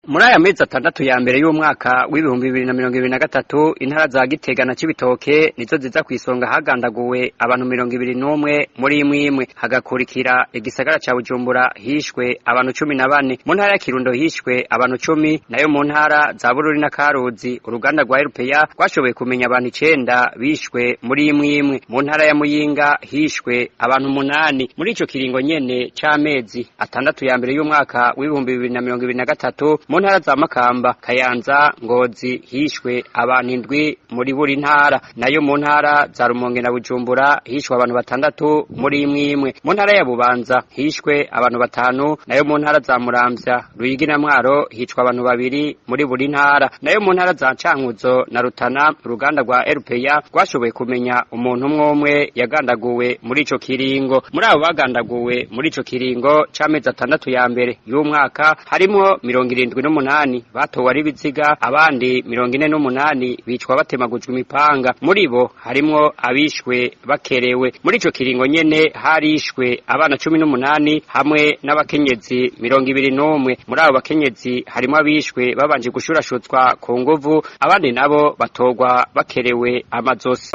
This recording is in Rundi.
Muri aya mezi atandatu ya mbere y'umwaka w'ibihumbi 2023 intara za Gitega na Cibitoke nizo ziza kwisonga hagandaguwe abantu 21 muri imwe hagakurikira igisagara ca Bujumbura hishwe abantu 14 mu ntara ya Kirundo hishwe abantu 10 nayo mu ntara za Bururi na Karuzi uruganda rwa Erupeya rwashoboye kumenya abantu 9 bishwe muri imwe mu ntara ya Muyinga hishwe abantu 8 muri ico kiringo nyene c'amezi atandatu ya mbere y'umwaka w'ibihumbi 2023 mu ntara za Makamba, Kayanza, Ngozi hishwe abantu 7 muri buri ntara nayo mu ntara za Rumonge na Bujumbura hishwe abantu 6 muri imwe mu ntara ya Bubanza hishwe abantu 5 nayo mu ntara za Muramvya, Ruyigi na Mwaro hishwe abantu 2 muri buri ntara nayo mu ntara za Cankuzo na Rutana uruganda rwa Erupeya rwashoboye kumenya umuntu umwe yagandaguwe muri ico kiringo muri abo bagandaguwe muri ico kiringo c'amezi atandatu ya mbere y'umwaka harimo 78 batowe ari biziga abandi 48 bicwa batemagujwe imipanga muri bo harimo abishwe bakerewe muri ico kiringo nyene harishwe abana 18 hamwe n'abakenyezi 21 muri abo bakenyezi harimo abishwe babanje gushurashutswa ku nguvu abandi nabo batogwa bakerewe amazosi.